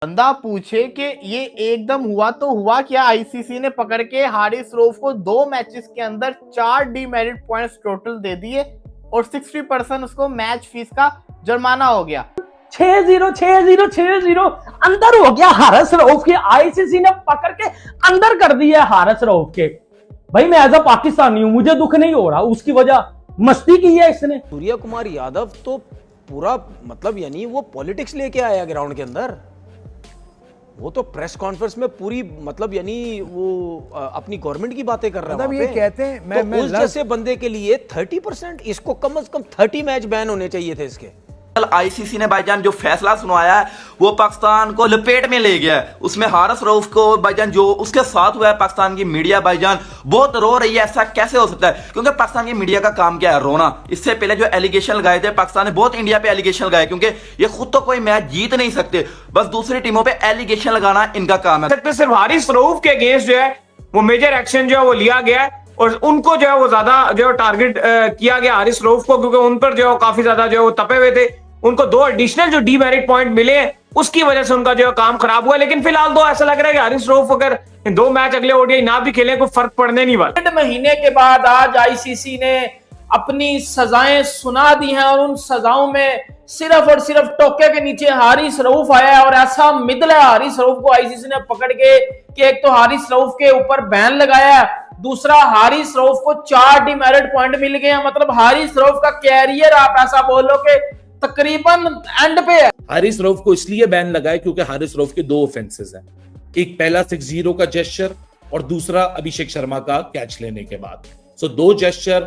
बंदा पूछे कि ये एकदम हुआ तो हुआ क्या। आईसीसी ने पकड़ के हारिस रऊफ को 2 मैचेस के अंदर 4 डीमेरिट पॉइंट्स टोटल दे दिए और 60% उसको मैच फीस का जुर्माना हो गया। 6-0 अंदर हो गया हारिस रऊफ के। आईसीसी ने पकड़ के अंदर कर दिया हारिस रऊफ के। भाई मैं एज अ पाकिस्तानी हूं, मुझे दुख नहीं हो रहा, उसकी वजह मस्ती की है इसने। सूर्य कुमार यादव तो पूरा मतलब यानी वो पॉलिटिक्स लेके आया ग्राउंड के अंदर। वो तो प्रेस कॉन्फ्रेंस में पूरी मतलब यानी वो अपनी गवर्नमेंट की बातें कर रहा है। मतलब ये कहते हैं मैं उस जैसे बंदे के लिए 30%, इसको कम से कम 30 मैच बैन होने चाहिए थे इसके। आईसीसी ने भाईजान जो फैसला सुनाया है वो पाकिस्तान को लपेट में ले गया है। उसमें हारिस रऊफ को भाईजान जो उसके साथ हुआ है, पाकिस्तान की मीडिया भाईजान बहुत रो रही है। ऐसा कैसे हो सकता है? क्योंकि पाकिस्तान की मीडिया का काम क्या है? रोना। इससे पहले जो एलिगेशन लगाए थे पाकिस्तान ने, बहुत इंडिया पे एलिगेशन लगाए, क्योंकि ये खुद तो कोई मैच जीत नहीं सकते, बस दूसरी टीमों पे एलिगेशन लगाना इनका काम है। सिर्फ हारिस रऊफ के अगेंस्ट जो है वो मेजर एक्शन जो है वो लिया गया है और उनको जो है वो ज्यादा जो है टारगेट किया गया हारिस रऊफ को, क्योंकि उन पर जो है काफी ज्यादा जो है वो तपे हुए थे। उनको 2 एडिशनल जो डीमेरिट पॉइंट मिले हैं उसकी वजह से उनका जो है काम खराब हुआ। लेकिन फिलहाल तो ऐसा लग रहा है कि हारिस रऊफ अगर 2 मैच अगले ओडीआई ना भी खेले कोई फर्क पड़ने नहीं वाला। 1 महीने के बाद आज आईसीसी ने अपनी सजाएं सुना दी हैं और उन सजाओं में सिर्फ और सिर्फ टोके के नीचे हारिस रऊफ आया है। और ऐसा मिदल है हारिस रऊफ को आईसीसी ने पकड़ के कि एक तो हारिस रऊफ के ऊपर बैन लगाया है, दूसरा हारिस रऊफ को 4 डीमेरिट पॉइंट मिल गए हैं। मतलब हारिस रऊफ का कैरियर आप ऐसा बोलो कि तकरीबन एंड पे है। हारिस रऊफ को इसलिए बैन लगा है क्योंकि हारिस रऊफ के 2 ऑफेंसेस हैं। एक पहला 6-0 का जेस्चर और दूसरा अभिषेक शर्मा का कैच लेने के बाद। सो 2 जेस्चर,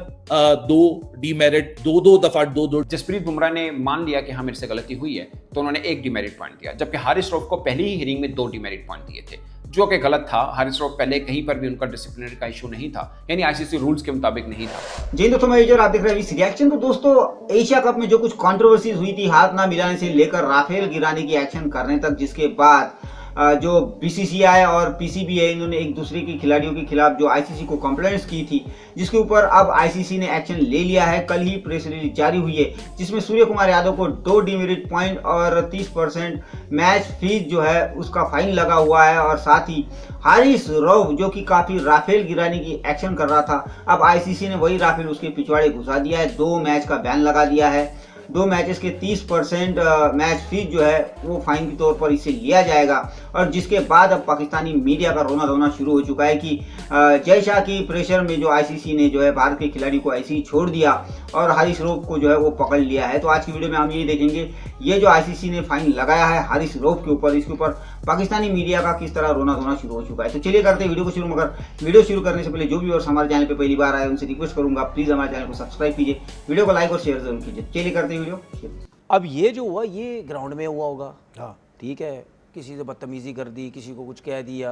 2 डीमेरिट, 2 दफा 2। जसप्रीत बुमराह ने मान लिया कि हाँ मेरे से गलती हुई है तो उन्होंने 1 डीमेरिट पॉइंट दिया, जबकि हारिस रऊफ को पहली ही हियरिंग में 2 डीमेरिट पॉइंट दिए थे, जो कि गलत था। हारिस रऊफ पहले कहीं पर भी उनका डिसिप्लिनरी का इशू नहीं था, यानी आईसीसी रूल्स के मुताबिक नहीं था। जी दोस्तों, मैं आप देख रहे हैं रिएक्शन। तो दोस्तों, एशिया कप में जो कुछ कंट्रोवर्सीज हुई थी, हाथ ना मिलाने से लेकर राफेल गिराने की एक्शन करने तक, जिसके बाद जो बीसीसीआई और पीसीबी इन्होंने एक दूसरे के खिलाड़ियों के खिलाफ जो आईसीसी को कंप्लेंट्स की थी, जिसके ऊपर अब आईसीसी ने एक्शन ले लिया है। कल ही प्रेस रिलीज जारी हुई है जिसमें सूर्य कुमार यादव को 2 डीमेरिट पॉइंट और 30% मैच फीस जो है उसका फाइन लगा हुआ है। और साथ ही हारिस रऊफ जो कि काफी राफेल गिराने की एक्शन कर रहा था, अब आईसीसी ने वही राफेल उसके पिछवाड़े घुसा दिया है। 2 मैच का बैन लगा दिया है। 2 मैचेस के 30% मैच फीस जो है वो फाइन के तौर पर इसे लिया जाएगा। और जिसके बाद अब पाकिस्तानी मीडिया का रोना धोना शुरू हो चुका है कि जय शाह की प्रेशर में जो आईसीसी ने जो है भारत के खिलाड़ी को ऐसे ही छोड़ दिया और हारिस रऊफ को जो है वो पकड़ लिया है। तो आज की वीडियो में हम ये देखेंगे, ये जो आईसीसी ने फाइन लगाया है हारिस रऊफ के ऊपर, इसके ऊपर पाकिस्तानी मीडिया का किस तरह रोना धोना शुरू हो चुका है। तो चलिए करते हैं वीडियो को शुरू। मगर वीडियो शुरू करने से पहले जो भी और हमारे चैनल पे पहली बार आए उनसे रिक्वेस्ट करूंगा, प्लीज हमारे चैनल को सब्सक्राइब कीजिए, वीडियो को लाइक और शेयर जरूर कीजिए। चलिए करते हैं वीडियो। अब ये जो हुआ ये ग्राउंड में हुआ होगा, हाँ ठीक है, किसी से बदतमीजी कर दी, किसी को कुछ कह दिया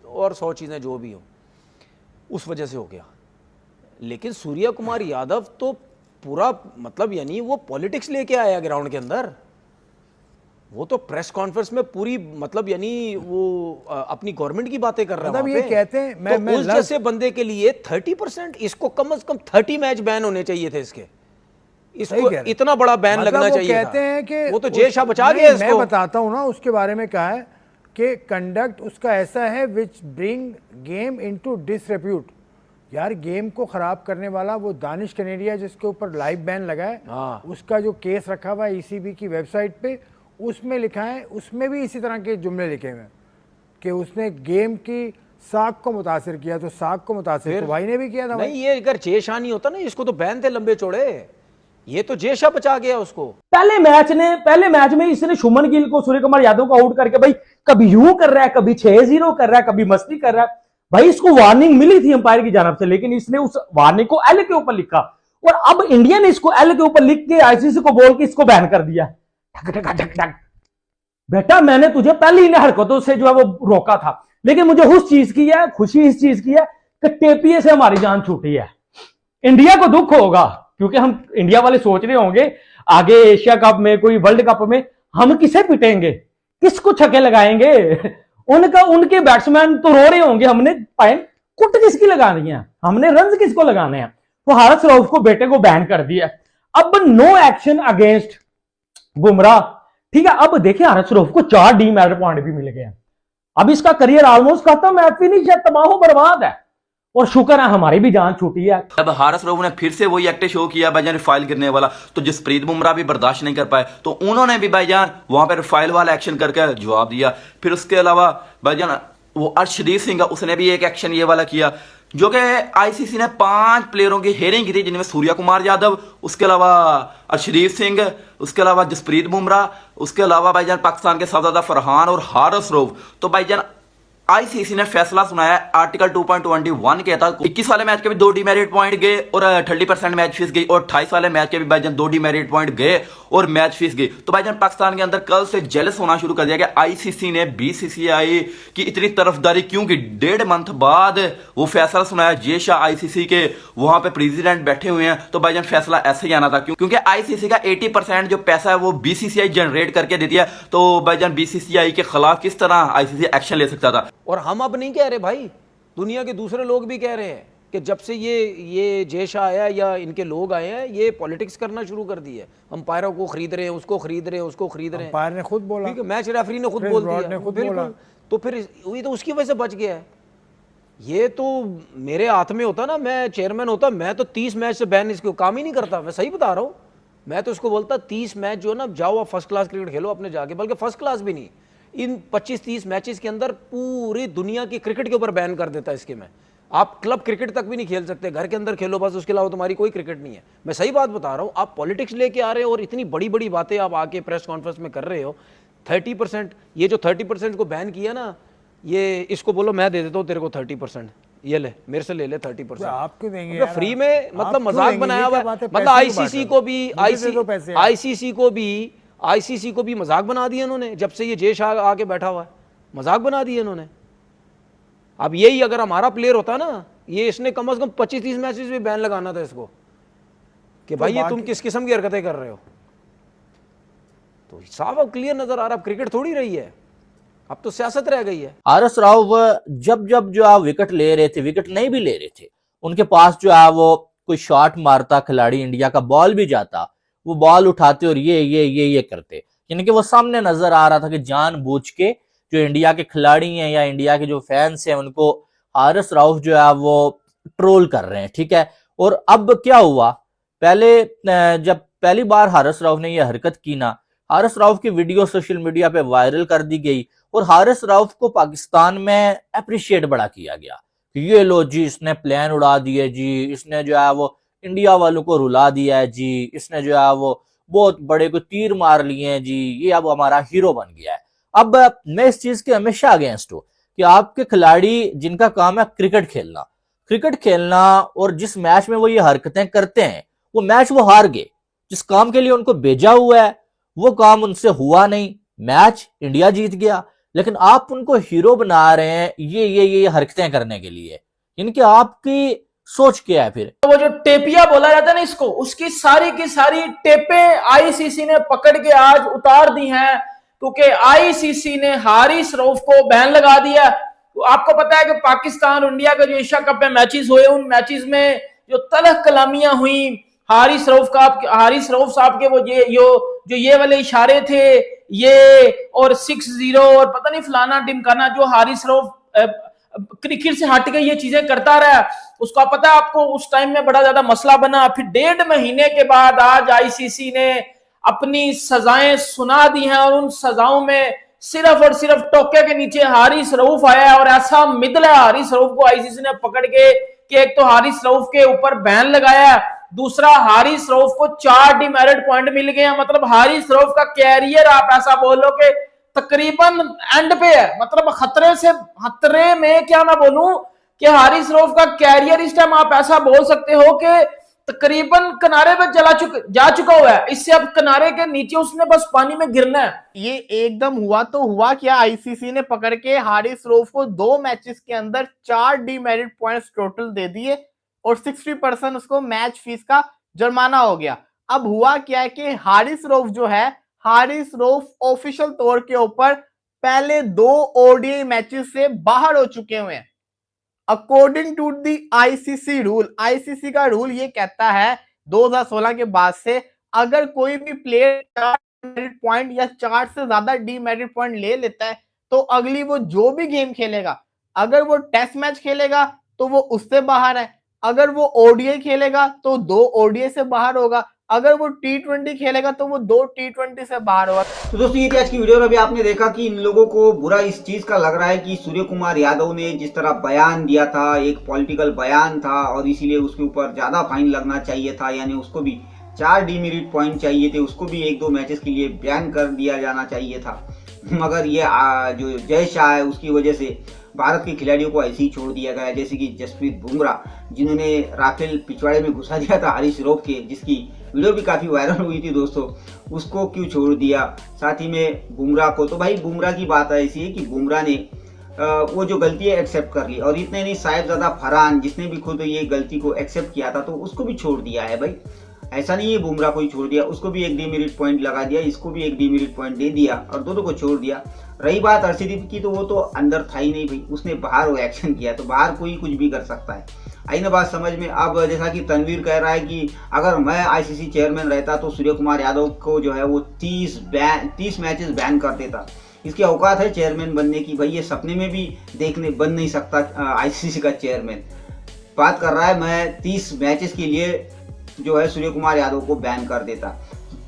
और 100 चीज़ें जो भी हो, उस वजह से हो गया। लेकिन सूर्य कुमार यादव तो पूरा मतलब यानी वो पॉलिटिक्स लेके आया ग्राउंड के अंदर। वो तो प्रेस कॉन्फ्रेंस में पूरी मतलब यानी वो अपनी गवर्नमेंट की बातें कर रहा है। मतलब ये कहते हैं तो उस जैसे बंदे के लिए 30%, इसको कम से कम 30 मैच बैन होने चाहिए थे इसके। इसको इतना बड़ा बैन मतलब लगना चाहिए कहते था। हैं कि वो तो जय शाह बचा गया इसको। मैं बताता हूं ना उसके बारे में कहा है कि कंडक्ट उसका ऐसा है विच ब्रिंग गेम इनटू डिसरेप्यूट। यार गेम को खराब करने वाला वो दानिश कनेरिया जिसके ऊपर लाइव बैन लगा है, उसका जो केस रखा हुआ है ईसीबी की वेबसाइट पे, उसमें लिखा है, उसमें भी इसी तरह के जुमले लिखे हुए हैं कि उसने गेम की साख को मुतासिर किया। तो साख को मुतासिर तो भाई ने भी किया था। नहीं, ये अगर जय शाह नहीं होता ना, इसको तो बैन थे लंबे चौड़े। ये तो जय शाह बचा गया उसको। पहले मैच में इसने शुभमन गिल को, सूर्य कुमार यादव को आउट करके भाई कभी यूं कर रहा है, कभी 6-0 कर रहा है, कभी मस्ती कर रहा है। भाई इसको वार्निंग मिली थी अंपायर की जानब से, लेकिन इसने उस वार्निंग को एल के ऊपर लिखा और अब इंडिया ने इसको एल के ऊपर लिख के आईसीसी को बोल के इसको बैन कर दिया। बेटा मैंने तुझे पहले इन हरकतों से जो है वो रोका था, लेकिन मुझे खुशी इस चीज की है कि टेपीए से हमारी जान छूटी है। इंडिया को दुख होगा क्योंकि हम इंडिया वाले सोच रहे होंगे आगे एशिया कप में, कोई वर्ल्ड कप में हम किसे पिटेंगे, किसको छक्के लगाएंगे। उनके बैट्समैन तो रो रहे होंगे, हमने कुट किसकी लगानी है, हमने रन किसको लगाने हैं। तो हारिस रऊफ को बेटे को बैन कर दिया। अब नो एक्शन अगेंस्ट बुमराह, ठीक है, अब देखिए हारिस रऊफ को 4 डीमेरिट पॉइंट भी मिल गए हैं। अब इसका करियर ऑलमोस्ट खत्म है, फिनिश है, तबाह बर्बाद है। और शुक्र है हमारी भी जान छूटी है। अब हारिस रऊफ ने फिर से वही एक्ट शो किया भाईजान, फाइल गिरने वाला, तो जसप्रीत बुमराह भी बर्दाश्त नहीं कर पाए, तो उन्होंने भी भाईजान वहां पर फाइल वाला एक्शन करके जवाब दिया। फिर उसके अलावा भाईजान वो अर्शदीप सिंह उसने भी एक एक्शन ये वाला किया, जो कि आईसीसी ने 5 प्लेयरों की हेयरिंग की थी, जिनमें सूर्या कुमार यादव, उसके अलावा अर्शदीप सिंह, उसके अलावा जसप्रीत बुमराह, उसके अलावा भाईजान पाकिस्तान के सबसे ज्यादा फरहान और हारिस रऊफ। तो भाईजान आईसीसी ने फैसला सुनाया आर्टिकल 2.21 के तहत 21 वाले मैच के भी 2 डीमेरिट पॉइंट गए और 30% मैच फीस गई, और 28 वाले मैच के भी भाईजान 2 डीमेरिट पॉइंट गए और मैच फीस गई। तो भाईजान पाकिस्तान के अंदर कल से जेलस होना शुरू कर दिया गया। आईसीसी ने बीसीसीआई की इतनी तरफदारी क्योंकि 1.5 मंथ बाद वो फैसला सुनाया। जे शाह आईसीसी के वहां पे प्रेसिडेंट बैठे हुए हैं, तो भाईजान फैसला ऐसे ही आना था, क्योंकि आईसीसी का 80% जो पैसा है वो बीसीसीआई जनरेट करके देती है। तो भाईजान बीसीसीआई के खिलाफ किस तरह आईसीसी एक्शन ले सकता था। और हम अब नहीं कह रहे भाई, दुनिया के दूसरे लोग भी कह रहे हैं कि जब से ये जे शाह आया या इनके लोग आए हैं, ये पॉलिटिक्स करना शुरू कर दी है। अंपायरों को खरीद रहे हैं, उसको खरीद रहे हैं, उसको खरीद रहे हैं। अंपायर ने खुद बोला, ठीक है, मैच रेफरी ने खुद बोल दिया, बिल्कुल। तो फिर ये तो उसकी वजह से बच गया है। ये तो मेरे हाथ में होता ना, मैं चेयरमैन होता, मैं तो 30 मैच से बैन इसको काम ही नहीं करता। मैं सही बता रहा हूँ, मैं तो इसको बोलता 30 मैच जो ना, जाओ आप फर्स्ट क्लास क्रिकेट खेलो अपने जाके, बल्कि फर्स्ट क्लास भी नहीं, इन 25-30 मैचेस के अंदर पूरी दुनिया की क्रिकेट के ऊपर बैन कर देता है इसके में। आप क्लब क्रिकेट तक भी नहीं खेल सकते, घर के अंदर खेलो बस, उसके अलावा तुम्हारी कोई क्रिकेट नहीं है। मैं सही बात बता रहा हूँ। आप पॉलिटिक्स लेके आ रहे हो और इतनी बड़ी बड़ी बातें आप आके प्रेस कॉन्फ्रेंस में कर रहे हो। 30%, ये जो 30% को बैन किया ना, ये इसको बोलो मैं दे देता हूँ तेरे को 30%, ये ले मेरे से ले ले 30%। आप क्यों देंगे यार? फ्री में, मतलब मजाक बनाया हुआ है। मतलब आईसीसी को भी मजाक बना दिया इन्होंने, जब से ये जे शाह आके बैठा हुआ है मजाक बना दिया इन्होंने। अब यही अगर हमारा प्लेयर होता ना, ये इसने कम से कम 25-30 मैचेस में बैन लगाना था इसको, कि भाई ये तुम किस किस्म की हरकतें कर रहे हो। तो साफ अब क्लियर नजर आ रहा, अब क्रिकेट थोड़ी रही है, अब तो सियासत रह गई है। हारिस रऊफ जब जो है विकेट ले रहे थे, विकेट नहीं भी ले रहे थे, उनके पास जो है वो कोई शॉट मारता खिलाड़ी इंडिया का, बॉल भी जाता, वो बॉल उठाते और ये करते, यानी कि वो सामने नजर आ रहा था कि जानबूझ के जो इंडिया के खिलाड़ी हैं या इंडिया के जो फैंस हैं उनको हारिस रऊफ जो है वो ट्रोल कर रहे हैं। ठीक है, और अब क्या हुआ, पहले जब पहली बार हारिस रऊफ ने ये हरकत की ना, हारिस रऊफ की वीडियो सोशल मीडिया पे वायरल कर दी गई और हारिस रऊफ को पाकिस्तान में अप्रिशिएट बड़ा किया गया। ये लो जी, इसने प्लेन उड़ा दिए जी, इसने जो है वो इंडिया वालों को रुला दिया है जी, इसने जो है वो बहुत बड़े को तीर मार लिए हैं जी, ये अब हमारा हीरो बन गया है। अब मैं इस चीज के हमेशा अगेंस्ट हूं कि आपके खिलाड़ी जिनका काम है क्रिकेट खेलना और जिस मैच में वो ये हरकतें करते हैं, वो मैच वो हार गए, जिस काम के लिए उनको भेजा हुआ है वो काम उनसे हुआ नहीं, मैच इंडिया जीत गया, लेकिन आप उनको हीरो बना रहे हैं ये हरकतें करने के लिए। इनकी आपकी सोच क्या है? फिर वो जो टेपिया बोला जाता है ना इसको, उसकी सारी की सारी टेपें आईसीसी ने पकड़ के आज उतार दी हैं, क्योंकि आईसीसी ने हारिस रऊफ को बैन लगा दिया। तो आपको पता है कि पाकिस्तान और इंडिया के जो एशिया कप में मैचेस हुए, उन मैचेस में जो तलख कलामियां हुई हारिस रऊफ साहब के, वो ये वाले इशारे थे, ये और 6-0 और पता नहीं फलाना टिमकाना, जो हारिस रऊफ क्रिकेट से हट के ये चीजें करता रहा, उसका पता है आपको, उस टाइम में बड़ा ज्यादा मसला बना। फिर 1.5 महीने के बाद आज आईसीसी ने अपनी सजाएं सुना दी हैं और उन सजाओं में सिर्फ और सिर्फ टोके के नीचे हारिस रऊफ आया है। और ऐसा मिदला हारिस रऊफ को आईसीसी ने पकड़ के कि एक तो हारिस रऊफ के ऊपर बैन लगाया, दूसरा हारिस रऊफ को 4 डीमेरिट पॉइंट मिल गए हैं। मतलब हारिस रऊफ का कैरियर आप ऐसा बोलो कि तकरीबन एंड पे है, मतलब खतरे में क्या मैं बोलूं कि हारिस रऊफ का कैरियर इस टाइम आप ऐसा बोल सकते हो कि तकरीबन किनारे पे जा चुका हुआ है। इससे अब किनारे के नीचे उसने बस पानी में गिरना है। ये एकदम हुआ तो हुआ क्या, आईसीसी ने पकड़ के हारिस रऊफ को 2 मैचेस के अंदर 4 डीमेरिट पॉइंट्स टोटल दे दिए और 60% उसको मैच फीस का जुर्माना हो गया। अब हुआ क्या है कि हारिस रऊफ जो है, हारिस रऊफ ऑफिशियल तौर के ऊपर पहले 2 ओडीआई मैचेस से बाहर हो चुके हुए हैं। According to the ICC rule, ICC का रूल ये कहता है 2016 के बाद से अगर कोई भी प्लेयर डीमेरिट पॉइंट या 4 से ज्यादा डीमेरिट पॉइंट ले लेता है तो अगली वो जो भी गेम खेलेगा, अगर वो टेस्ट मैच खेलेगा तो वो उससे बाहर है, अगर वो ओडीआई खेलेगा तो 2 ओडीआई से बाहर होगा, अगर वो T20 खेलेगा तो वो 2 T20 से बाहर होगा। तो दोस्तों ये थी आज की वीडियो और अभी आपने देखा कि इन लोगों को बुरा इस चीज का लग रहा है कि सूर्य कुमार यादव ने जिस तरह बयान दिया था, एक पॉलिटिकल बयान था और इसीलिए उसके ऊपर ज्यादा फाइन लगना चाहिए था, यानी उसको भी 4 डीमेरिट पॉइंट चाहिए थे, उसको भी 1-2 मैचेस के लिए बैन कर दिया जाना चाहिए था। मगर ये जो जय शाह है उसकी वजह से भारत के खिलाड़ियों को ऐसे ही छोड़ दिया गया, जैसे कि जसप्रीत बुमराह जिन्होंने राफेल पिछवाड़े में घुसा दिया था हारिस रऊफ के, जिसकी वीडियो भी काफ़ी वायरल हुई थी दोस्तों, उसको क्यों छोड़ दिया। साथ ही में बुमराह को, तो भाई बुमराह की बात ऐसी है कि बुमराह ने वो जो गलती है एक्सेप्ट कर ली, और इतने नहीं साहिबजादा फरहान जिसने भी खुद ये गलती को एक्सेप्ट किया था तो उसको भी छोड़ दिया है। भाई ऐसा नहीं है बुमराह को ही छोड़ दिया, उसको भी 1 डीमेरिट पॉइंट लगा दिया, इसको भी 1 डीमेरिट पॉइंट दे दिया और दोनों को छोड़ दिया। रही बात अर्शदीप की, तो वो तो अंदर था ही नहीं भाई, उसने बाहर वो एक्शन किया, तो बाहर कोई कुछ भी कर सकता है। आई ना बात समझ में। अब जैसा कि तनवीर कह रहा है कि अगर मैं आईसीसी चेयरमैन रहता तो सूर्य कुमार यादव को जो है वो 30 मैचेस बैन कर देता। इसकी औकात है चेयरमैन बनने की, भाई ये सपने में भी बन नहीं सकता आईसीसी का चेयरमैन। बात कर रहा है मैं 30 मैचेस के लिए जो है सूर्य कुमार यादव को बैन कर देता।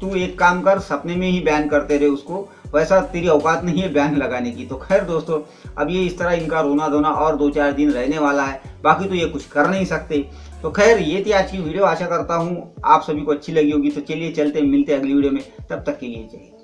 तू एक काम कर, सपने में ही बैन करते रहे उसको, वैसा तेरी औकात नहीं है बैन लगाने की। तो खैर दोस्तों, अब ये इस तरह इनका रोना धोना और 2-4 दिन रहने वाला है, बाकी तो ये कुछ कर नहीं सकते। तो खैर ये थी आज की वीडियो, आशा करता हूँ आप सभी को अच्छी लगी होगी। तो चलिए चलते मिलते अगली वीडियो में, तब तक के लिए जय हिंद।